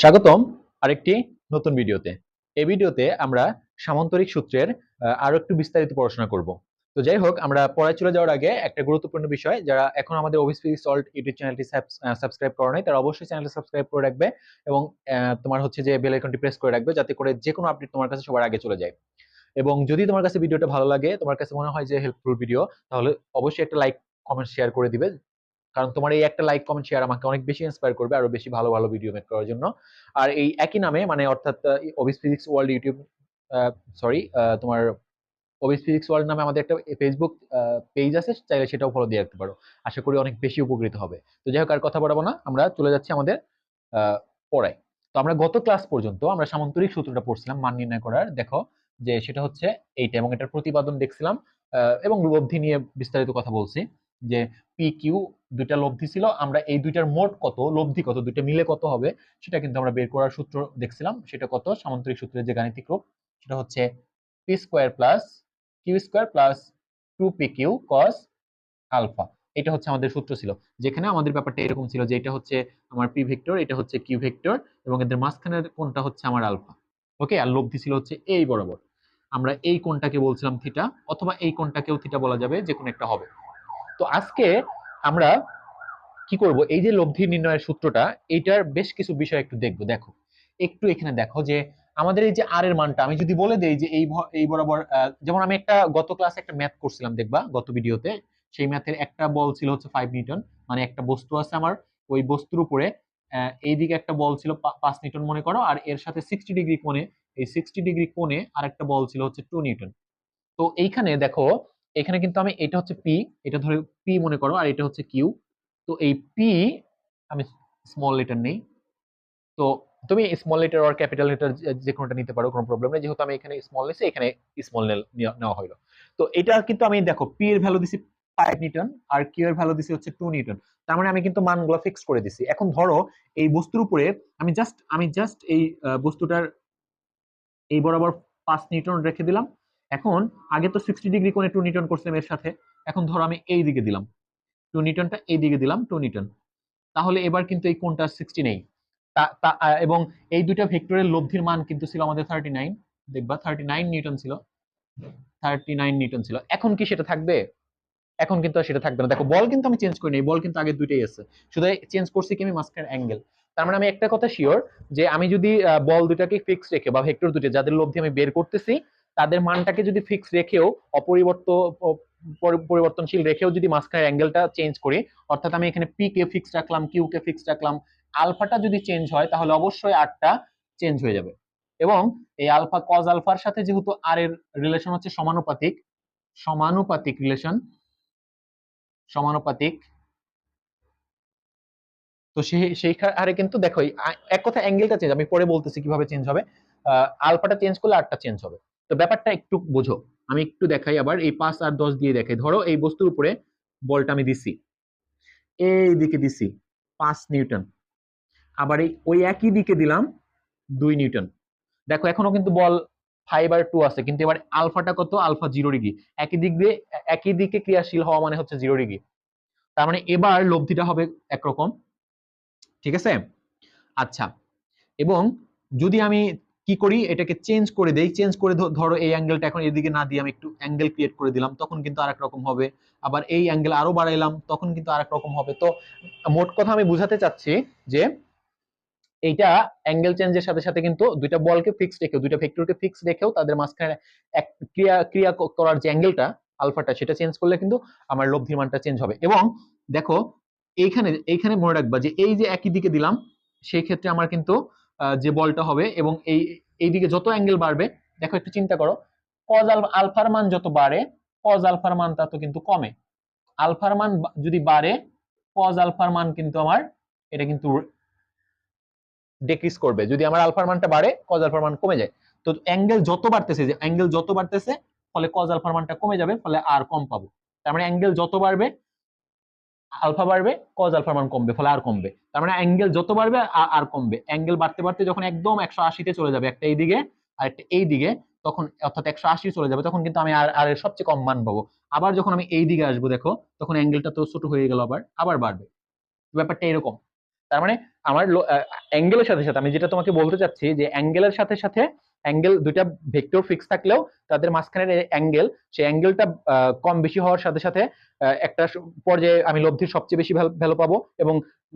স্বাগতম আরেকটি নতুন ভিডিওতে। এই ভিডিওতে আমরা সামান্তরিক সূত্রের আরো একটু বিস্তারিত পড়াশোনা করব। তো যাই হোক, আমরা পড়ায় চলে যাওয়ার আগে একটা গুরুত্বপূর্ণ বিষয়, যারা এখন আমাদের অফিস ফিজিক্স সল্ট ইউটিউব চ্যানেলটি সাবস্ক্রাইব করা নাই, তারা অবশ্যই চ্যানেলটি সাবস্ক্রাইব করে রাখবে এবং তোমার হচ্ছে যে বেল আইকনটি প্রেস করে রাখবে, যাতে করে যে কোনো আপডেট তোমার কাছে সবার আগে চলে যায়। এবং যদি তোমার কাছে ভিডিওটা ভালো লাগে, তোমার কাছে মনে হয় যে হেল্পফুল ভিডিও, তাহলে অবশ্যই একটা লাইক কমেন্ট শেয়ার করে দিবে। কারণ তোমার এই একটা লাইক কমেন্ট শেয়ার আমাকে অনেক বেশি ইন্সপায়ার করবে আরো বেশি ভালো ভালো ভিডিও মেক করার জন্য। আর এই একই নামে, মানে অর্থাৎ অবিস ফিজিক্স ওয়ার্ল্ড ইউটিউব, সরি, তোমার অবিস ফিজিক্স ওয়ার্ল্ড নামে আমাদের একটা ফেসবুক পেজ আছে, চাইলে সেটাও ফলো দিয়ে রাখতে পারো। আশা করি অনেক বেশি উপকৃত হবে। তো যাই হোক, আর কথা বাড়াবো না, আমরা চলে যাচ্ছি আমাদের পড়ায়। তো আমরা গত ক্লাস পর্যন্ত আমরা সামান্তরিক সূত্রটা পড়ছিলাম মান নির্ণয় করার। দেখো যে সেটা হচ্ছে এইটা, এবং এটার প্রতিপাদন দেখছিলাম এবং লব্ধি নিয়ে বিস্তারিত কথা বলছি। যে পি কিউ দুইটা লব্ধি ছিল, আমরা এই দুইটার মোট কত, লব্ধি কত, দুইটা মিলে কত হবে সেটা কিন্তু আমরা বের করার সূত্র দেখছিলাম। সেটা কত, সামান্তরিক সূত্রের যে গাণিতিক রূপ, সেটা হচ্ছে P square plus Q square plus 2pq cos alpha. এটা হচ্ছে আমাদের সূত্র ছিল, যেখানে আমাদের ব্যাপারটা এরকম ছিল যে এটা হচ্ছে আমার পি ভেক্টর, এটা হচ্ছে কিউ ভেক্টর, এবং এদের মাঝখানের কোণটা হচ্ছে আমার আলফা। ওকে, আর লব্ধি ছিল হচ্ছে এই বরাবর। আমরা এই কোণটাকে বলছিলাম থিটা, অথবা এই কোণটাকেও থিটা বলা যাবে, যে কোনো একটা হবে। তো আজকে আমরা কি করব, এই যে লব্ধি নির্ণয়ের সূত্রটা, এইটার বেশ কিছু বিষয় একটু দেখবো। দেখো একটু এখানে দেখো যে আমাদের এই যে আর এর মানটা আমি যদি বলে দেই যে এই বরাবর, যেমন আমি একটা গত ক্লাসে একটা ম্যাথ করছিলাম, দেখবা গত ভিডিওতে। সেই ম্যাথের একটা বল ছিল হচ্ছে 5 নিউটন। মানে একটা বস্তু আছে আমার, ওই বস্তুর উপরে এইদিকে একটা বল ছিল 5 নিউটন মনে করো, আর এর সাথে 60 ডিগ্রি কোণে, এই 60 ডিগ্রি কোণে আর একটা বল ছিল হচ্ছে 2 নিউটন। তো এইখানে দেখো, এখানে কিন্তু আমি, এটা হচ্ছে পি, এটা ধরে পি মনে করো, আর এটা হচ্ছে কিউ। তো এই পি, আমি স্মল লেটার নেই। তো তুমি স্মল লেটার আর ক্যাপিটাল লেটার যে কোনোটা নিতে পারো, কোনো প্রবলেম নেই। যেহেতু আমি এখানে স্মল নিছি, এখানে স্মল নেওয়া হলো। তো এটা কিন্তু আমি, দেখো পি এর ভ্যালু দিছি 5 নিউটন, আর কিউ এর ভ্যালু দিছি হচ্ছে 2 নিউটন। তার মানে আমি কিন্তু মানগুলো ফিক্স করে দিছি। এখন ধরো এই বস্তুর উপরে আমি জাস্ট এই বস্তুটার এই বরাবর 5 নিউটন রেখে দিলাম। এখন আগে তো 60 ডিগ্রি কোণে 2 নিউটন করছিলাম এর সাথে। এখন ধরো আমি এই দিকে দিলাম 2 নিউটনটা, এই দিকে দিলাম 2 নিউটন। তাহলে এবার কিন্তু এই কোণটা 60 নেই। এবং এই দুইটা ভেক্টরের লব্ধির মান কিন্তু ছিল আমাদের 39। দেখবা 39 নিউটন ছিল, 39 নিউটন ছিল। এখন কি সেটা থাকবে? এখন কিন্তু আর সেটা থাকবে না। দেখো বল কিন্তু আমি চেঞ্জ করিনি, বল কিন্তু আগে দুইটাই আছে, শুধু চেঞ্জ করছি কি আমি মাঝখানের অ্যাঙ্গেল। তার মানে আমি একটা কথা শিওর, যে আমি যদি বল দুটাকে ফিক্স রেখে, বা ভেক্টর দুটো যাদের লব্ধি আমি বের করতেছি, তাদের মানটাকে যদি ফিক্স রেখেও, পরিবর্তনশীল রেখেও যদি মাঝখানের অ্যাঙ্গেলটা চেঞ্জ করি, অর্থাৎ আমি এখানে পি কে ফিক্স রাখলাম, কিউ কে ফিক্স রাখলাম, আলফাটা যদি চেঞ্জ হয়, তাহলে অবশ্যই আরটা চেঞ্জ হয়ে যাবে। এবং এই আলফা কজ আলফার সাথে যেহেতু আর এর রিলেশন হচ্ছে সমানুপাতিক, সমানুপাতিক রিলেশন, সমানুপাতিক, তো সেই হারে কিন্তু দেখো এক কথা অ্যাঙ্গেলটা চেঞ্জ, আমি পরে বলতেছি কিভাবে চেঞ্জ হবে। আলফাটা চেঞ্জ করলে আরটা চেঞ্জ হবে। তো ব্যাপারটা একটু বোঝো, আমি একটু দেখাই আবার, এই 5 আর 10 দিয়ে দেখাই। ধরো এই বস্তুর উপরে বলটা আমি দিছি, এই দিকে দিছি 5 নিউটন, আবার এই ওই একই দিকে দিলাম 2 নিউটন। দেখো এখনো কিন্তু বল 5 আর 2 আছে, কিন্তু এবার আলফাটা কত, আলফা 0 ডিগ্রি। একই দিকে ক্রিয়াশীল হওয়া মানে হচ্ছে 0 ডিগ্রি। তার মানে এবার লব্ধিটা হবে একরকম, ঠিক আছে? আচ্ছা, এবং যদি আমি কি করি, এটাকে চেঞ্জ করে দেই, চেঞ্জ করে ধরো এই অ্যাঙ্গেলটা এখন এদিকে না দিয়ে আমি একটু অ্যাঙ্গেল ক্রিয়েট করে দিলাম, তখন কিন্তু আরেক রকম হবে। আবার এই অ্যাঙ্গেল আরো বাড়াইলাম, তখন কিন্তু আরেক রকম হবে। তো মোট কথা আমি বুঝাতে চাচ্ছি যে এইটা অ্যাঙ্গেল চেঞ্জের সাথে সাথে কিন্তু দুইটা বলকে ফিক্স রেখেও, দুইটা ভেক্টরকে ফিক্স রেখেও তাদের মাঝখানে এক ক্রিয়া ক্রিয়া করার যে অ্যাঙ্গেলটা, আলফাটা, সেটা চেঞ্জ করলে কিন্তু আমার লব্ধির মানটা চেঞ্জ হবে। এবং দেখো এইখানে মনে রাখবা যে এই যে একই দিকে দিলাম, সেই ক্ষেত্রে আমার কিন্তু যে বলটা হবে, এবং এই দিকে যত অ্যাঙ্গেল বাড়বে, দেখো একটু চিন্তা করো, কজ আলফার মান যত বাড়ে, কজ আলফার মান তত কিন্তু কমে। আলফার মান যদি বাড়ে, কজ আলফার মান কিন্তু আমার, এটা কিন্তু ডিক্রিজ করবে। যদি আমার আলফার মানটা বাড়ে, কজ আলফার মান কমে যায়। তো অ্যাঙ্গেল যত বাড়তেছে, যে অ্যাঙ্গেল যত বাড়তেছে, ফলে কজ আলফার মানটা কমে যাবে, ফলে আর কম পাবো। তার মানে অ্যাঙ্গেল যত বাড়বে, আলফা বাড়বে, কজ আলফার মান কমবে, ফলে আর কমবে। তার মানে অ্যাঙ্গেল যত বাড়বে আর কমবে। অ্যাঙ্গেল বাড়তে বাড়তে যখন একদম 180-তে চলে যাবে, একটা এইদিকে আর একটা এইদিকে, তখন অর্থাৎ 180 চলে যাবে, তখন কিন্তু আমি আর এর সবচেয়ে কম মান পাবো। আবার যখন আমি এই দিকে আসবো, দেখো তখন অ্যাঙ্গেলটা তো ছোট হয়ে গেল, আবার আবার বাড়বে। ব্যাপারটা এরকম। তার মানে আমার অ্যাঙ্গেলের সাথে সাথে আমি যেটা তোমাকে বলতে চাচ্ছি যে অ্যাঙ্গেলের সাথে সাথে অ্যাঙ্গেল দুইটা ভেক্টর ফিক্স থাকলেও তাদের মাঝখানের অ্যাঙ্গেল, সেই অ্যাঙ্গেলটা কম বেশি হওয়ার সাথে সাথে একটা পর্যায়ে আমি লব্ধির সবচেয়ে বেশি ভ্যালু পাবো। এবং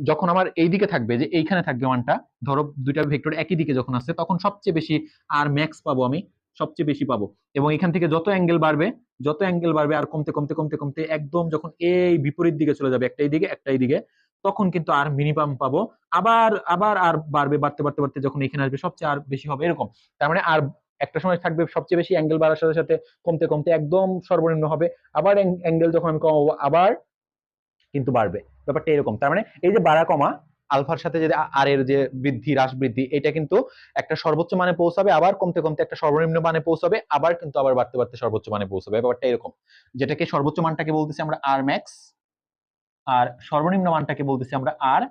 যখন আমার এই দিকে থাকবে, যে এইখানে থাকবে মানটা, ধরো দুইটা ভেক্টর একই দিকে যখন আসছে তখন সবচেয়ে বেশি আর ম্যাক্স পাবো, আমি সবচেয়ে বেশি পাবো। এবং এখান থেকে যত অ্যাঙ্গেল বাড়বে, যত অ্যাঙ্গেল বাড়বে আর কমতে কমতে কমতে কমতে একদম যখন এই বিপরীত দিকে চলে যাবে, একটা এই দিকে একটা এই দিকে, তখন কিন্তু আর মিনিমাম পাবো। আবার আবার আর বাড়বে, বাড়তে বাড়তে বাড়তে যখন এখানে আসবে সবচেয়ে আর বেশি হবে, এরকম। তার মানে আর একটা সময় থাকবে সবচেয়ে বেশি অ্যাঙ্গেল বাড়ার সাথে সাথে কমতে কমতে একদম সর্বনিম্ন হবে, আবার অ্যাঙ্গেল যখন আমি কমাবো আবার কিন্তু বাড়বে। ব্যাপারটা এরকম। তার মানে এই যে বাড়া কমা, আলফার সাথে যদি আর এর যে বৃদ্ধি হ্রাস বৃদ্ধি, এটা কিন্তু একটা সর্বোচ্চ মানে পৌঁছাবে, আবার কমতে কমতে একটা সর্বনিম্ন মানে পৌঁছাবে, আবার কিন্তু আবার বাড়তে বাড়তে সর্বোচ্চ মানে পৌঁছাবে। ব্যাপারটা এরকম, যেটাকে সর্বোচ্চ মানটাকে বলতেছি আমরা আর ম্যাক্স, আর সর্বনিম্ন মানটাকে বলতেছি আমরা আর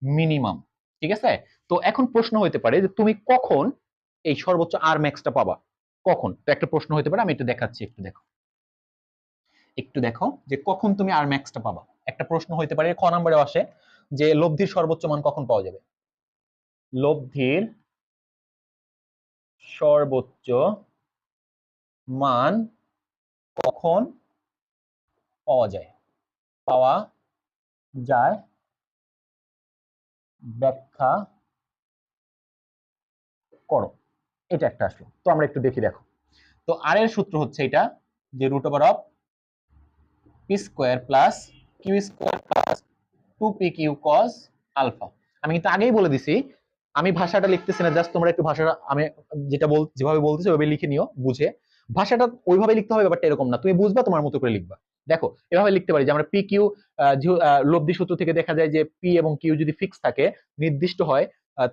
মিনিমাম। ঠিক আছে? তো এখন প্রশ্ন হইতে পারে যে তুমি কখন এই সর্বোচ্চ আর ম্যাক্সটা পাবা, কখন? তো একটা প্রশ্ন হইতে পারে, আমি একটু দেখাচ্ছি, একটু দেখো যে কখন তুমি আর ম্যাক্সটা পাবা। একটা প্রশ্ন হইতে পারে, ক নম্বরে আসে যে লব্ধির সর্বোচ্চ মান কখন পাওয়া যাবে। লব্ধির সর্বোচ্চ মান কখন পাওয়া যায়, পাওয়া যায়, ব্যাখ্যা করো। এটা একটা আসলো। তো আমরা একটু দেখি, দেখো। তো আর এর সূত্র হচ্ছে এটা, যে root over of P square plus Q square plus 2p Q cos alpha. আমি কিন্তু আগেই বলে দিছি, আমি ভাষাটা লিখতেছি না, জাস্ট তোমরা একটু ভাষাটা আমি যেটা যেভাবে বলতেছি ওইভাবে লিখে নিও বুঝে। ভাষাটা ওইভাবে লিখতে হবে, ব্যাপারটা এরকম না, তুমি বুঝবা তোমার মতো করে লিখবা। দেখো এভাবে লিখতে পারি যে আমরা পি কিউ, লব্ধি সূত্র থেকে দেখা যায় যে পি এবং কিউ যদি ফিক্স থাকে, নির্দিষ্ট হয়,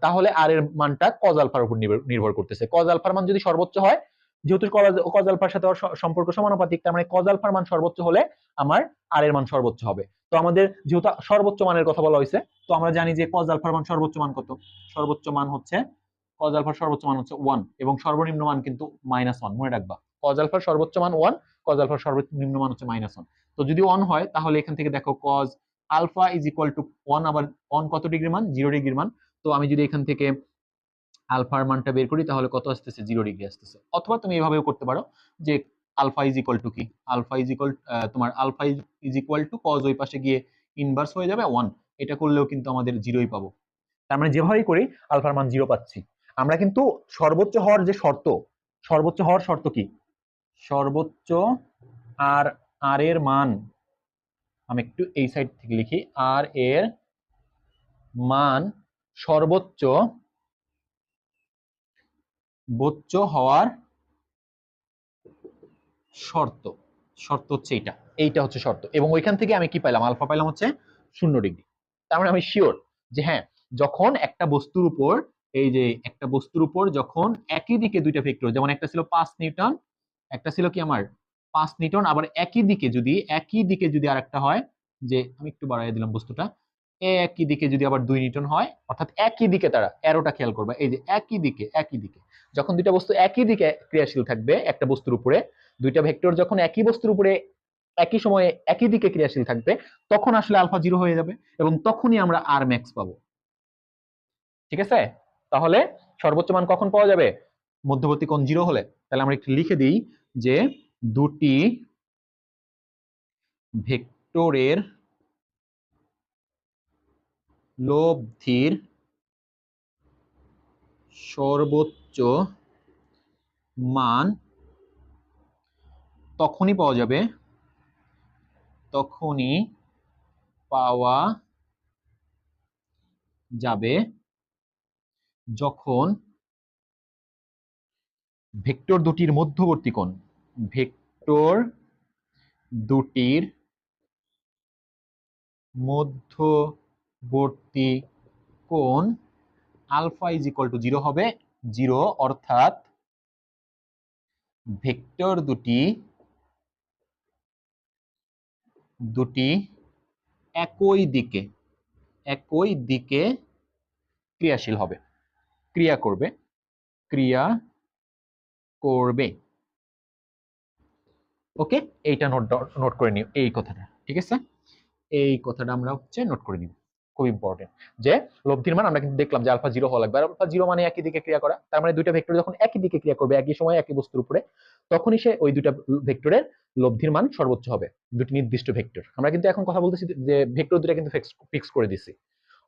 তাহলে আর এর মানটা কজ আলফার উপর নির্ভর করতেছে। কজ আলফার মান যদি সর্বোচ্চ হয়, যেহেতু কজ আলফার সাথে সম্পর্ক সমানুপাতিক, তার মানে কজ আলফার মান সর্বোচ্চ হলে আমার আর এর মান সর্বোচ্চ হবে। তো আমাদের যেহেতু সর্বোচ্চ মানের কথা বলা হয়েছে, তো আমরা জানি যে কজ আলফার মান সর্বোচ্চ মান কত, সর্বোচ্চ মান হচ্ছে, কজ আলফার সর্বোচ্চ মান হচ্ছে 1 এবং সর্বনিম্ন মান কিন্তু -1, মনে রাখবা। কজ আলফার সর্বোচ্চ মান 1, কজ আলফার সর্বনিম্ন মান হচ্ছে -1। তো যদি 1 হয় তাহলে এখান থেকে দেখো cos alpha is equal to 1, আবার 1 কত ডিগ্রি মান, 0 ডিগ্রি মান। তো আমি যদি এখান থেকে আলফার মানটা বের করি তাহলে কত আসতেছে, 0 ডিগ্রি আসতেছে। অথবা তুমি এভাবেও করতে পারো যে আলফা ইজ ইকুয়াল টু কি, আলফা ইজ ইকুয়াল, তোমার alpha is equal to cos ওই পাশে গিয়ে ইনভার্স হয়ে যাবে 1, এটা করলেও কিন্তু আমাদের 0ই পাবো। তার মানে যেভাবেই করি আলফার মান 0 পাচ্ছি আমরা। কিন্তু সর্বোচ্চ হওয়ার যে শর্ত, সর্বোচ্চ হওয়ার শর্ত কি, সর্বোচ্চ আর আর এর মান, আমি একটু এই সাইড থেকে লিখি, আর এর মান সর্বোচ্চ হওয়ার শর্ত, শর্ত হচ্ছে এইটা, এইটা হচ্ছে শর্ত। এবং ওইখান থেকে আমি কি পাইলাম, আলফা পাইলাম হচ্ছে 0 ডিগ্রি। তার মানে আমি শিওর যে হ্যাঁ, যখন একটা বস্তুর উপর, এই যে একটা বস্তুর উপর যখন একই দিকে দুইটা ভেক্টর, যেমন একটা ছিল 5 নিউটন, একটা ছিল কি আমার 5 নিউটন, আবার একই দিকে যদি আরেকটা হয়, যে আমি একটু বাড়াই দিলাম বস্তুটা, একই দিকে যদি আবার 2 নিউটন হয়, অর্থাৎ একই দিকে, তারা অ্যারোটা খেয়াল করবা, এই যে একই দিকে, যখন দুইটা বস্তু একই দিকে ক্রিয়াশীল থাকবে একটা বস্তুর উপরে, দুইটা ভেক্টর যখন একই বস্তুর উপরে একই সময়ে একই দিকে ক্রিয়াশীল থাকবে, তখন আসলে আলফা 0 হয়ে যাবে এবং তখনই আমরা আর ম্যাক্স পাবো। ঠিক আছে? তাহলে সর্বোচ্চ মান কখন পাওয়া যাবে, মধ্যবর্তী কোণ 0 হলে। তাহলে আমরা একটু লিখে দিই যে দুটি ভেক্টরের লব্ধির সর্বোচ্চ মান তখনই পাওয়া যাবে, যখন ভেক্টর দুটির মধ্যবর্তী কোণ, ভেক্টর দুটির মধ্যবর্তী কোণ আলফা ইজ ইকুয়াল টু 0 হবে, 0 অর্থাৎ ভেক্টর দুটি একই দিকে ক্রিয়াশীল হবে, ক্রিয়া করবে। ওকে, এইটা নোট করে নিও, এই কথাটা। ঠিক আছে, এই কথাটা আমরা হচ্ছে নোট করে নিব। খুব ইম্পর্টেন্ট, যে লব্ধির মান আমরা কিন্তু দেখলাম যে আলফা 0 হওয়া লাগবে। আর আলফা 0 মানে একই দিকে ক্রিয়া করা, তার মানে দুইটা ভেক্টর যখন একই দিকে ক্রিয়া করবে একই সময় একই বস্তুর উপরে, তখনই সে ওই দুইটা ভেক্টরের লব্ধির মান সর্বোচ্চ হবে, দুটি নির্দিষ্ট ভেক্টর। আমরা কিন্তু এখন কথা বলতেছি যে ভেক্টর দুটা কিন্তু ফিক্স করে দিছি।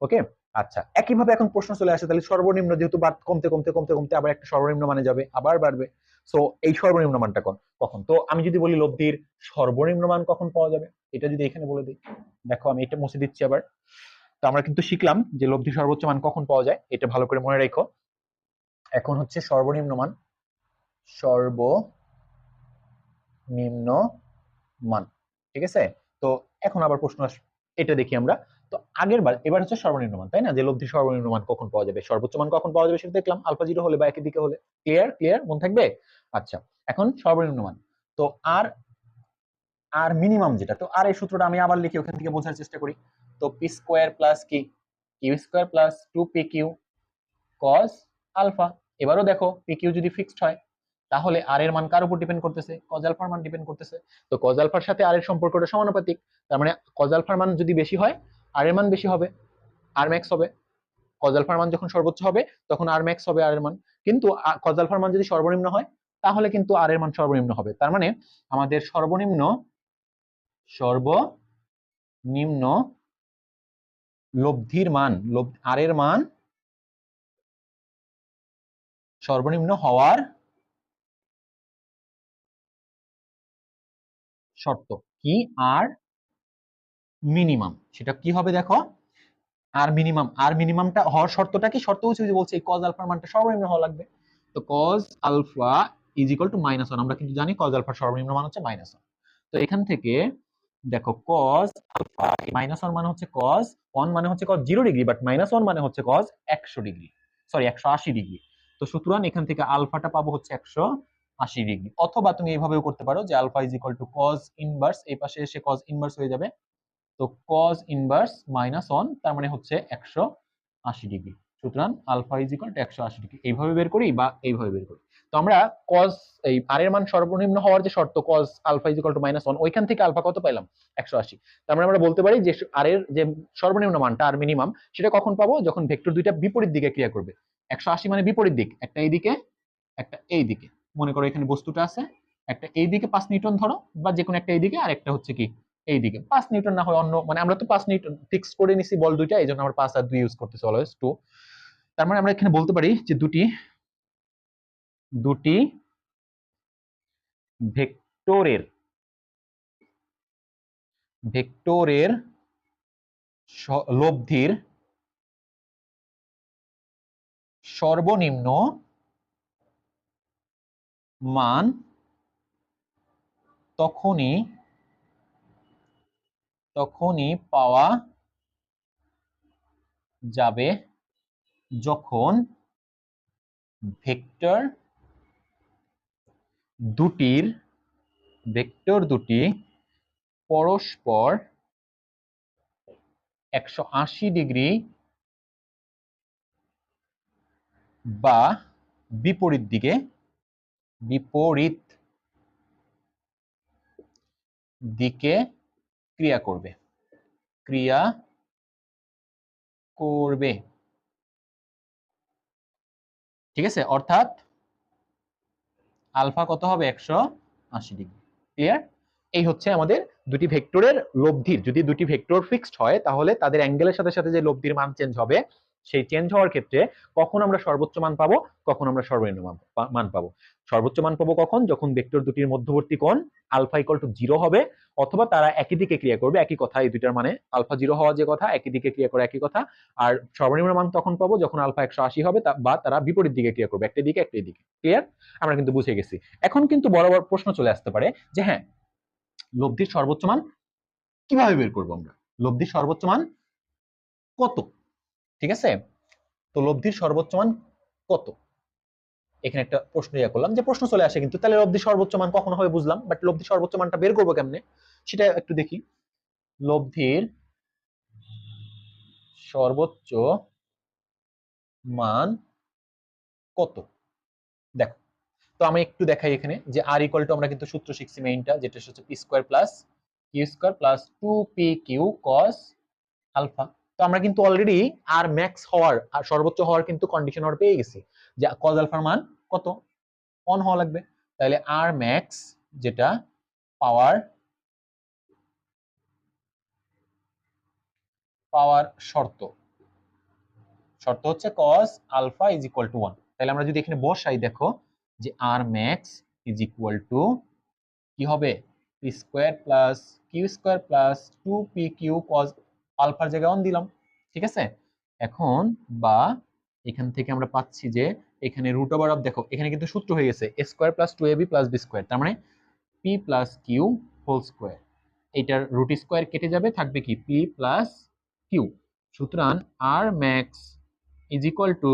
ওকে, আচ্ছা, একইভাবে এখন প্রশ্ন চলে আসে তাহলে সর্বনিম্ন যেহেতু কমতে কমতে কমতে কমতে আবার একটা সর্বনিম্ন মানে যাবে, আবার বাড়বে। সো এই সর্বনিম্ন মানটা কখন? তো আমি যদি বলি লব্ধির সর্বনিম্ন মান কখন পাওয়া যাবে, এটা যদি এখানে বলে দিই, দেখো আমি এটা মুছে দিচ্ছি আবার। তো আমরা কিন্তু শিখলাম যে লব্ধি সর্বোচ্চ মান কখন পাওয়া যায়, এটা ভালো করে মনে রেখো। এখন হচ্ছে সর্বনিম্ন মান, সর্বনিম্ন মান, ঠিক আছে? তো এখন আবার প্রশ্ন আসবে, এটা দেখি আমরা। তো এবার হচ্ছে সর্বনিম্ন মান, তাই না? যে লব্ধি সর্বনিম্ন মান কখন পাওয়া যাবে, সর্বোচ্চ মান কখন পাওয়া যাবে সেটা দেখলাম, আলফা 0 হলে বা একই দিকে হলে। ক্লিয়ার মন থাকবে? আচ্ছা, এখন সর্বনিম্ন মান। তো আর মিনিমাম যেটা, তো আর এই সূত্রটা আমি আবার লিখি, ওখান থেকে বোঝার চেষ্টা করি। তো পি স্কোয়ার প্লাস কি, q square plus 2pq cos alpha. এবারও দেখো পি কিউ যদি ফিক্সড হয় তাহলে আর এর মান কার উপর ডিপেন্ড করতেছে? cos আলফার মান ডিপেন্ড করতেছে। তো cos আলফার সাথে আর এর সম্পর্কটা সমানুপাতিক, তার মানে cos আলফার মান যদি বেশি হয় আর এর মান বেশি হবে, আর ম্যাক্স হবে। cos আলফার মান যখন সর্বোচ্চ হবে তখন আর ম্যাক্স হবে আর এর মান, কিন্তু cos আলফার মান যদি সর্বনিম্ন হয় তাহলে কিন্তু আর এর মান সর্বনিম্ন হবে। তার মানে আমাদের সর্বনিম্ন লব্ধির মান, আর এর মান সর্বনিম্ন হওয়ার শর্ত কি? আর মিনিমাম, সেটা কি হবে দেখো, আর মিনিমামটা হওয়ার শর্তটা কি? শর্ত হচ্ছে যে বলছে এই cos আলফার মানটা সর্বনিম্ন হওয়া লাগবে। তো cos alpha is equal to -1, আমরা কিন্তু জানি cos আলফার সর্বনিম্ন মান হচ্ছে -1। তো এখান থেকে দেখো cos আলফা, -1 মানে হচ্ছে cos 1 মানে হচ্ছে cos 0 ডিগ্রি, বাট -1 মানে হচ্ছে cos 100 ডিগ্রি, সরি 180 ডিগ্রি। তো সুতরাং এখান থেকে আলফাটা পাবো হচ্ছে 180 ডিগ্রি। অথবা তুমি এইভাবেও করতে পারো যে alpha is equal to cos inverse, এই পাশে এসে cos ইনভার্স হয়ে যাবে। তো cos ইনভার্স -1 তার মানে হচ্ছে 180 ডিগ্রি। সুতরাং alpha is equal to 180 degree. এইভাবে বের করি বা এইভাবে বের করি। তো আমরা cos এই আর এর মান সর্বনিম্ন হওয়ার যে শর্ত cos alpha is equal to -1, ওইখান থেকে আলফা কত পাইলাম? 180। তার মানে আমরা বলতে পারি যে আর এর যে সর্বনিম্ন মানটা আর মিনিমাম সেটা কখন পাবো? যখন ভেক্টর দুইটা বিপরীত দিকে ক্রিয়া করবে। 180 মানে বিপরীত দিক, একটা এই দিকে একটা এই দিকে। মনে করো এখানে বস্তুটা আছে, একটা এই দিকে 5 নিউটন ধরো, বা যে কোনো একটা এই দিকে, আর একটা হচ্ছে কি এইদিকে 5 নিউটন না হয় অন্য, মানে আমরা তো 5 নিউটন ফিক্স করে নিছি বল দুইটা, এই জন্য আমরা 5 আর 2 ইউজ করতেছি অলওয়েজ 2। তার মানে আমরা এখানে বলতে পারি যে দুটি ভেক্টরের লব্ধির সর্বনিম্ন মান তখনই পাওয়া যাবে যখন ভেক্টর দুটি পরস্পর 180 ডিগ্রি বা বিপরীত দিকে ক্রিয়া করবে। ঠিক আছে, অর্থাৎ আলফা কত হবে? 180 ডিগ্রি। ক্লিয়ার? এই হচ্ছে আমাদের দুটি ভেক্টরের লব্ধির, যদি দুটি ভেক্টর ফিক্সড হয় তাহলে তাদের অ্যাঙ্গেলের সাথে সাথে যে লব্ধির মান চেঞ্জ হবে, সেই চেঞ্জ হওয়ার ক্ষেত্রে কখন আমরা সর্বোচ্চ মান পাবো, কখন আমরা সর্বনিম্ন মান পাবো। সর্বোচ্চ মান পাবো কখন? যখন ভেক্টর দুটির মধ্যবর্তী কোণ আলফা ইকুয়াল টু 0 হবে, অথবা তারা একই দিকে ক্রিয়া করবে, একই কথা, এই দুইটার মানে আলফা 0 হওয়া যে কথা, একই দিকে ক্রিয়া করে একই কথা। আর সর্বনিম্ন মান তখন পাবো যখন আলফা 180 হবে, বা তারা বিপরীত দিকে ক্রিয়া করবে, একটা দিকে একটা দিকে। ক্লিয়ার? আমরা কিন্তু বুঝে গেছি। এখন কিন্তু বড় প্রশ্ন চলে আসতে পারে যে হ্যাঁ, লব্ধির সর্বোচ্চ মান কিভাবে বের করবো আমরা? লব্ধির সর্বোচ্চ মান কত? ঠিক আছে, তো লব্ধির সর্বোচ্চ মান কত? এখানে একটা প্রশ্ন করলাম, যে প্রশ্ন চলে আসে কিন্তু, তাহলে লব্ধির সর্বোচ্চ মান কখন হবে বুঝলাম, বাট লব্ধির সর্বোচ্চ মানটা বের করবো কেমনে সেটা একটু দেখি। লব্ধির সর্বোচ্চ মান কত? দেখো, তো আমি একটু দেখাই এখানে যে আর ইকুয়াল টু, আমরা কিন্তু সূত্র শিখছি মেইনটা, যেটা হচ্ছে P square plus Q square plus 2pq cos alpha. তো তো আমরা কিন্তু অলরেডি আর ম্যাক্স হওয়ার আর সর্বোচ্চ হওয়ার কিন্তু কন্ডিশন আর পেয়ে গেছি, যে কজ আলফার মান কত, অন হওয়া লাগবে। তাহলে আর ম্যাক্স যেটা পাওয়ার শর্ত হচ্ছে cos alpha is equal to 1। তাহলে আমরা যদি এখানে বসাই, দেখো যে R max is equal to কি হবে, P square plus Q square plus 2p Q cos আলফার জায়গায় 1 দিলাম, ঠিক আছে। এখন বা এখান থেকে আমরা পাচ্ছি যে এখানে রুট ওভার অফ, দেখো এখানে কিন্তু সূত্র হয়ে গেছে a square plus 2ab plus b square, তার মানে p plus Q whole square. এইটার রুট স্কোয়ার কেটে যাবে, থাকবে কি p প্লাস কিউ। সুতরাং R max is equal to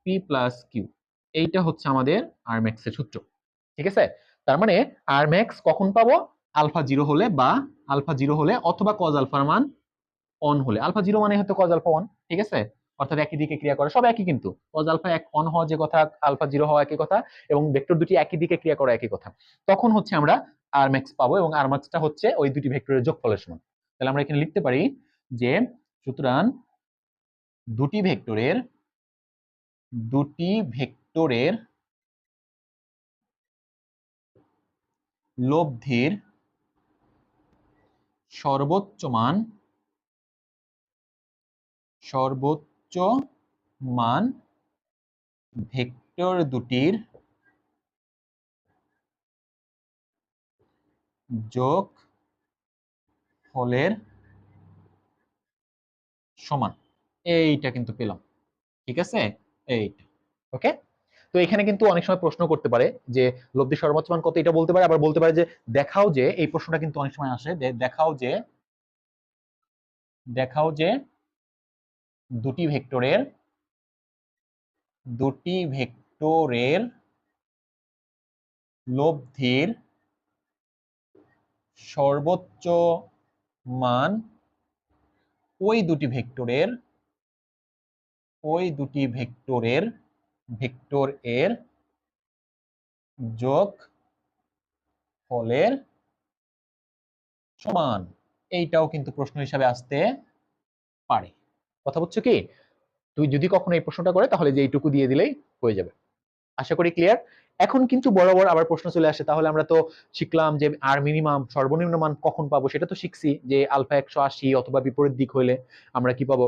P plus Q. এইটা হচ্ছে আমাদের আর ম্যাক্সের সূত্র, ঠিক আছে। তার মানে আর ম্যাক্স কখন পাবো, আলফা 0 হলে, বা আলফা 0 হলে অথবা কজ আলফার মান অন হলে। আলফা 0 মানে হয়তো কজ আলফা 1, ঠিক আছে, অর্থাৎ একই দিকে ক্রিয়া করে, সব একই, কিন্তু কজ আলফা এক অন হওয়া যে কথা, আলফা 0 হওয়া একই কথা, এবং ভেক্টর দুটি একই দিকে ক্রিয়া করা একই কথা। তখন হচ্ছে আমরা আর ম্যাক্স পাবো, এবং আর ম্যাক্সটা হচ্ছে ওই দুটি ভেক্টরের যোগফলের সমান। তাহলে আমরা এখানে লিখতে পারি যে সুতরাং দুটি ভেক্টরের লব্ধির সর্বোচ্চ মান ভেক্টর দুটির যোগ ফলের সমান। এইটা কিন্তু পেলাম, ঠিক আছে, এইটা ওকে। তো এখানে কিন্তু অনেক সময় প্রশ্ন করতে পারে যে লব্ধির সর্বোচ্চ মান কত, এটা বলতে পারে, আবার বলতে পারে যে দেখাও যে, এই প্রশ্নটা কিন্তু অনেক সময় আসে, দেখাও যে দুটি ভেক্টরের লব্ধির সর্বোচ্চ মান ওই দুটি ভেক্টর এর যোগ ফলের সমান। এইটাও কিন্তু প্রশ্ন হিসাবে আসতে পারে। কথা বুঝছো কি? তুই যদি কখনো এই প্রশ্নটা করে, তাহলে যে এইটুকু দিয়ে দিলেই হয়ে যাবে। আশা করি ক্লিয়ার। এখন কিন্তু বরাবর আবার প্রশ্ন চলে আসে, তাহলে আমরা তো শিখলাম যে আর মিনিমাম সর্বনিম্ন মান কখন পাবো, সেটা তো শিখছি, যে আলফা 180 অথবা বিপরীত দিক হইলে আমরা কি পাবো,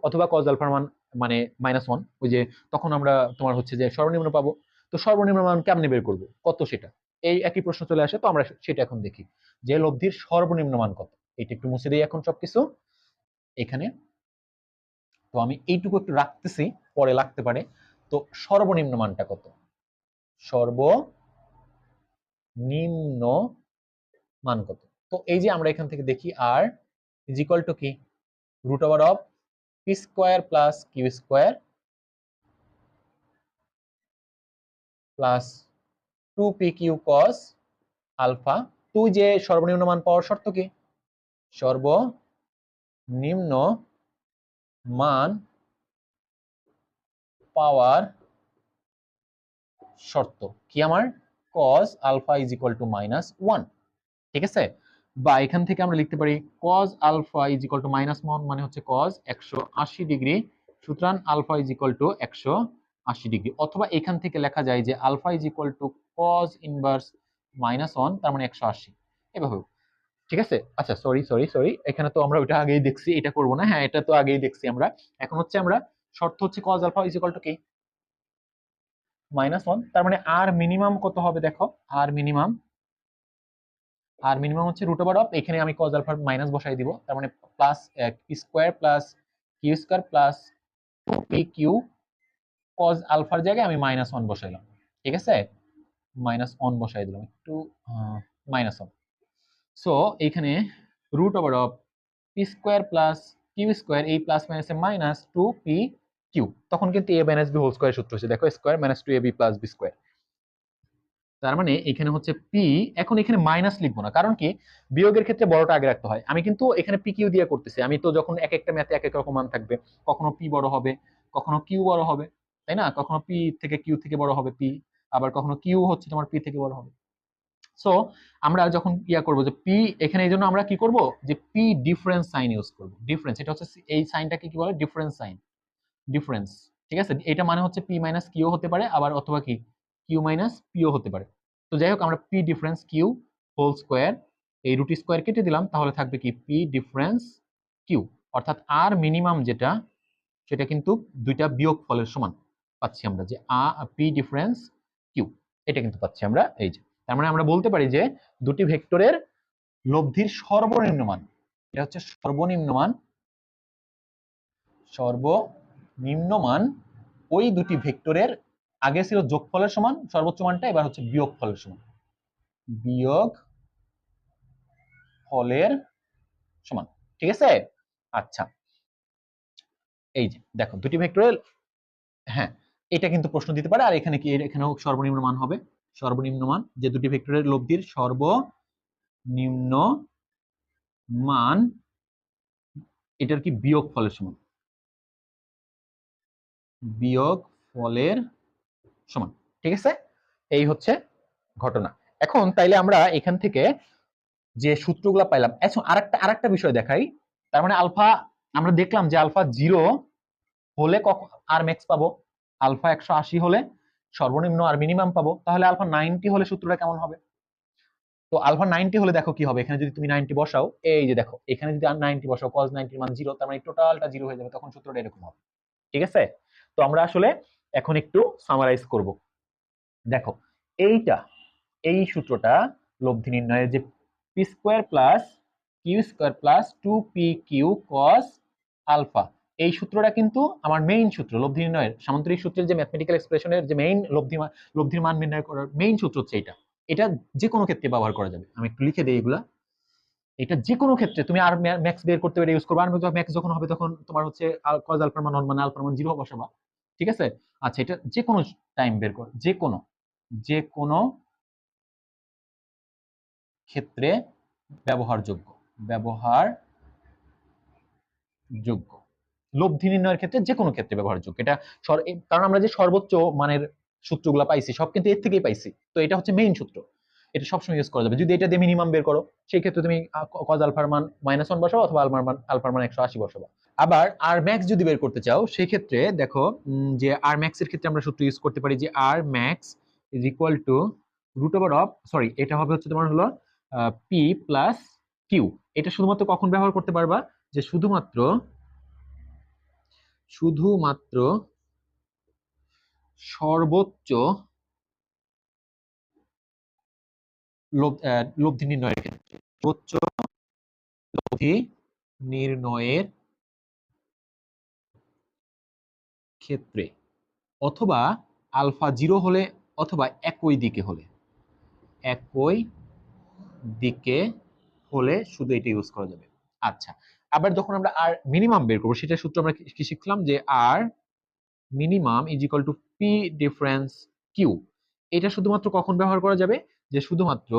অথবা কজ আলফার মান মানে -1, ওই যে তখন আমরা তোমার হচ্ছে যে সর্বনিম্ন পাবো। তো সর্বনিম্ন মান কেমনে বের করবো, কত, সেটা এই একই প্রশ্ন চলে আসে। তো আমরা সেটা এখন দেখি যে লব্ধির সর্বনিম্ন মান কত। এটা একটু মুছে দিই এখন সবকিছু এখানে। তো আমি এইটুকু একটু রাখতেছি, পরে লাগতে পারে। তো সর্বনিম্ন মানটা কত, সর্বনিম্ন মান কত। তো এই যে আমরা এখান থেকে দেখি আর ইজ ইকুয়াল টু কি, root over of P square plus Q square plus 2p q cos alpha. তুই যে সর্বনিম্ন মান পাওয়ার শর্ত কি, সর্বনিম্ন মান পাওয়ার শর্ত কি আমার, cos alpha is equal to -1, ঠিক আছে। বা এখান থেকে আমরা লিখতে পারি cos alpha is equal to -1 মানে হচ্ছে cos 180 ডিগ্রি, সুতরাং alpha is equal to 180 degree. অথবা এখান থেকে লেখা যায় যে alpha is equal to cos inverse -1, তার মানে 180, এভাবে, ঠিক আছে। আচ্ছা সরি, এখানে তো আমরা ওটা আগেই দেখছি, এটা করব না। হ্যাঁ, এটা তো আগেই দেখছি আমরা। এখন হচ্ছে আমরা শর্ত হচ্ছে cos alpha is equal to কি, -1, তার মানে আর মিনিমাম কত হবে, দেখো আর মিনিমাম হচ্ছে রুট ওভার অফ, এখানে আমি cos আলফার মাইনাস বসাই দিব, তার মানে plus square plus Q square plus 2p Q, cos আলফার জায়গায় আমি -1 বসাইলাম, ঠিক আছে, -1 বসাই দিলাম একটু, -1। সো এইখানে root over of P square plus Q square, এই প্লাস মাইনাসে -2p কিউ, তখন কিন্তু a minus b whole square সূত্র হচ্ছে, দেখো square -2ab plus B square. তার মানে এখানে হচ্ছে পি, এখন এখানে মাইনাস লিখবো না, কারণ কি বিয়োগের ক্ষেত্রে বড়টা আগে রাখতে হয়। আমি কিন্তু এখানে পি কিউ দিয়ে করতেছি, আমি তো যখন এক একটা ম্যাথে এক এক রকম মান থাকবে, কখনো পি বড় হবে, কখনো কিউ বড় হবে, তাই না, কখনো পি থেকে কিউ থেকে বড় হবে পি, আবার কখনো কিউ হচ্ছে তোমার পি থেকে বড় হবে। সো আমরা যখন ইয়া করব যে পি, এখানে এই জন্য আমরা কি করব যে পি ডিফারেন্স সাইন ইউজ করব। ডিফারেন্স এটা হচ্ছে এই সাইনটাকে কি বলে ডিফারেন্স সাইন, ডিফারেন্স। ঠিক আছে, এটা মানে হচ্ছে পি মাইনাস কিউ হতে পারে, আবার অথবা কি কিউ মাইনাস পিও হতে পারে। তো যাই হোক, আমরা p difference q whole square, এই রুট স্কোয়ার কেটে দিলাম, তাহলে থাকবে কি পি ডিফারেন্স কিউ, অর্থাৎ আর মিনিমাম যেটা সেটা কিন্তু দুইটা বিয়োগ ফলের সমান পাচ্ছি আমরা, যে পি ডিফারেন্স কিউ, এটা কিন্তু পাচ্ছি আমরা। এই যে তার মানে আমরা বলতে পারি যে দুটি ভেক্টরের লব্ধির সর্বনিম্ন মান, এটা হচ্ছে সর্বনিম্ন মান, সর্বনিম্ন মান ওই দুটি ভেক্টরের আগে ছিল যোগফলের সমান সর্বোচ্চ মানটা, এবার হচ্ছে বিয়োগ ফলের সমান, বিয়োগ ফলের সমান। ঠিক আছে, আচ্ছা এই যে দেখো দুটি ভেক্টরের, হ্যাঁ এটা কিন্তু প্রশ্ন দিতে পারে। আর এখানে কি, এখানেও সর্বনিম্ন মান হবে, সর্বনিম্ন মান যে দুটি ভেক্টরের লব্ধির সর্বনিম্ন মান এটার কি বিয়োগ ফলের সমান, বিয়োগ ফলের সমান। ঠিক আছে, এই হচ্ছে ঘটনা। এখন তাইলে আমরা এখান থেকে যে সূত্রগুলো পাইলাম, এখন আরেকটা বিষয় দেখাই। তার মানে আলফা, আমরা দেখলাম যে আলফা 0 হলে কখন আর ম্যাক্স পাবো, আলফা 180 হলে সর্বনিম্ন আর মিনিমাম পাবো। তাহলে আলফা 90 হলে সূত্রটা কেমন হবে? তো আলফা 90 হলে দেখো কি হবে, এখানে যদি তুমি 90 বসাও, এই যে দেখো এখানে যদি 90 বসাও cos 90 এর মান 0, তার মানে টোটালটা 0 হয়ে যাবে, তখন সূত্রটা এরকম হবে। ঠিক আছে, তো আমরা আসলে এখন একটু সামারাইজ করব। দেখো এইটা, এই সূত্রটা লব্ধি নির্ণয়ের যে p square plus Q square plus 2pq cos alpha, এই সূত্রটা কিন্তু আমার মেইন সূত্র লব্ধি নির্ণয়ের সামান্তরিক সূত্রের যে ম্যাথমেটিক্যাল এক্সপ্রেশনের যে মেইন লব্ধির মান নির্ণয় করার মেইন সূত্র হচ্ছে এটা। এটা যে কোনো ক্ষেত্রে ব্যবহার করা যাবে, আমি একটু লিখে দিই এগুলা। এটা যে কোনো ক্ষেত্রে তুমি আর ম্যাক্স বের করতে পারে ইউজ করবে, আর ম্যাক্স যখন হবে তখন তোমার হচ্ছে cos আলফার মান 1 মানে আলফার মান 0 বসাবা। ঠিক আছে, আচ্ছা এটা যে কোনো টাইম বের কর, যে কোনো ক্ষেত্রে ব্যবহারযোগ্য, ব্যবহারযোগ্য লব্ধি নির্ণয়ের ক্ষেত্রে যে কোনো ক্ষেত্রে ব্যবহারযোগ্য। এটা কারণ আমরা যে সর্বোচ্চ মানের সূত্রগুলো পাইছি সব কিন্তু এর থেকেই পাইছি, তো এটা হচ্ছে মেইন সূত্র, এটা সবসময় ইউজ করা যাবে। যদি এটা দিয়ে মিনিমাম বের করো, সেই ক্ষেত্রে তুমি cos আলফার মান -1 বসাবো, অথবা আলফার মান 180 বসাবো। আবার আর ম্যাক্স যদি বের করতে চাও, সেই ক্ষেত্রে দেখো যে আর ম্যাক্স এর ক্ষেত্রে আমরা সূত্র ইউজ করতে পারি যে R max is equal to root over of, sorry এটা হবে হচ্ছে তোমার হলো পি প্লাস কিউ। এটা শুধুমাত্র কখন ব্যবহার করতে পারবা, যে শুধুমাত্র সর্বোচ্চ লব্ধি নির্ণয়ের ক্ষেত্রে, সর্বোচ্চ লব্ধি নির্ণয়ের ক্ষেত্রে, অথবা আলফা 0 হলে, অথবা একই দিকে হলে, একই দিকে হলে শুধু এটা ইউজ করা যাবে। আচ্ছা, আবার যখন আমরা আর মিনিমাম বের করবো, সেটা সূত্র আমরা কি শিখলাম, যে R minimum is equal to P difference Q. এটা শুধুমাত্র কখন ব্যবহার করা যাবে, যে শুধুমাত্র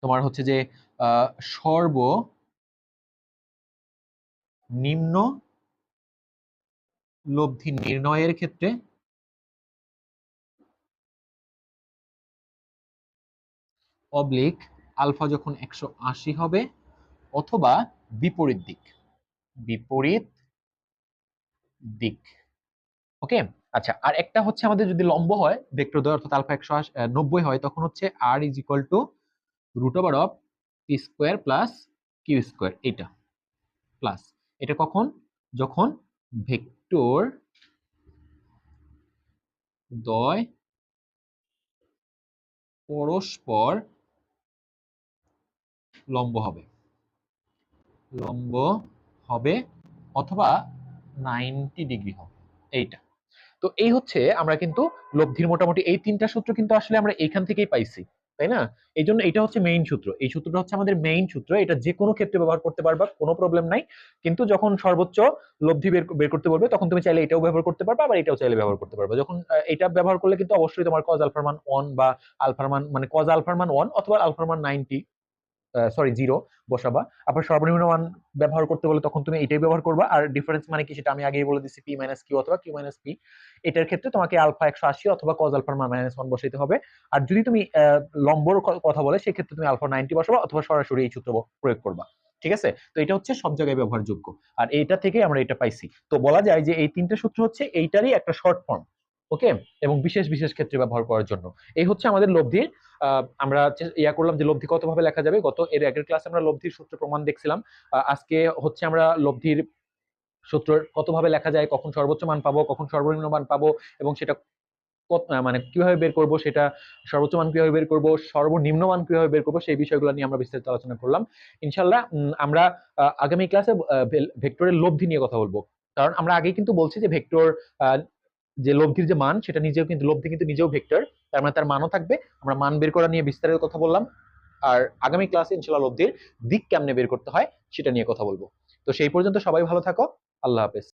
তোমার হচ্ছে যে সর্বনিম্ন লব্ধি নির্ণয়ের ক্ষেত্রে, অবলিক আলফা যখন 180 হবে, অথবা বিপরীত দিক। ওকে, আচ্ছা আর একটা হচ্ছে আমাদের যদি লম্ব হয় ভেক্টর দ্বয়, অর্থাৎ আলফা 190 হয়, তখন হচ্ছে R is equal to root over of P square plus Q square, এটা প্লাস এটা কখন, যখন ভেক্টর দ্বয় পরস্পর লম্ব হবে অথবা 90 ডিগ্রি হবে, এইটা। তো এই হচ্ছে আমরা কিন্তু লব্ধির মোটামুটি এই তিনটা সূত্র কিন্তু আসলে আমরা এখান থেকেই পাইছি, তাই না? এই জন্য এটা হচ্ছে মেইন সূত্র, এই সূত্রটা হচ্ছে আমাদের মেইন সূত্র, এটা যে কোনো ক্ষেত্রে ব্যবহার করতে পারবা, কোনো প্রবলেম নাই। কিন্তু যখন সর্বোচ্চ লব্ধি বের করতে বলবে, তখন তুমি চাইলে এটাও ব্যবহার করতে পারবা, আবার এটাও চাইলে ব্যবহার করতে পারবা। যখন এটা ব্যবহার করলে কিন্তু অবশ্যই তোমার cos আলফার মান 1 বা আলফার মান মানে cos আলফার মান 1 অথবা আলফার মান 90 সরি জিরো বসাবা। আবার সর্বনিম্ন মান ব্যবহার করতে বলে তখন তুমি এটাই ব্যবহার করবা। আর ডিফারেন্স মানে কি সেটা আমি আগেই বলে দিচ্ছি, পি মাইনাস কিউ অথবা কিউ মাইনাস পি। এটার ক্ষেত্রে তোমাকে আলফা 180 অথবা কজ আলফার মান -1 বসাইতে হবে। আর যদি তুমি লম্বর কথা বলে সেক্ষেত্রে তুমি আলফা 90 বসাবা অথবা সরাসরি এই সূত্র প্রয়োগ করবা। ঠিক আছে, তো এটা হচ্ছে সব জায়গায় ব্যবহারযোগ্য। আর এইটা থেকে আমরা এটা পাইছি। তো বলা যায় যে এই তিনটে সূত্র হচ্ছে এইটারই একটা শর্ট ফর্ম। ওকে, এবং বিশেষ বিশেষ ক্ষেত্রে ব্যবহার করার জন্য। এই হচ্ছে আমাদের লব্ধির আমরা ইয়া করলাম যে লব্ধি কতভাবে লেখা যাবে। গত এর আগের ক্লাসে আমরা লব্ধির সূত্র প্রমাণ দেখছিলাম। আজকে হচ্ছে আমরা লব্ধির সূত্র কতভাবে লেখা যায়, কখন সর্বোচ্চ মান পাবো, কখন সর্বনিম্ন মান পাবো, এবং সেটা মানে কিভাবে বের করব, সেটা সর্বোচ্চ মান কিভাবে বের করব, সর্বনিম্ন মান কিভাবে বের করব, সেই বিষয়গুলো নিয়ে আমরা বিস্তারিত আলোচনা করলাম। ইনশাল্লাহ আমরা আগামী ক্লাসে ভেক্টরের লব্ধি নিয়ে কথা বলবো। কারণ আমরা আগেই কিন্তু বলছি যে ভেক্টর যে লব্ধির যে মান সেটা নিজেও কিন্তু, লব্ধি কিন্তু নিজেও ভেক্টর, তার মানে তার মানও থাকবে। আমরা মান বের করা নিয়ে বিস্তারিত কথা বললাম। আর আগামী ক্লাসে ইনশাল্লাহ লব্ধির দিক কেমনে বের করতে হয় সেটা নিয়ে কথা বলবো। তো সেই পর্যন্ত সবাই ভালো থাকো। আল্লাহ হাফেজ।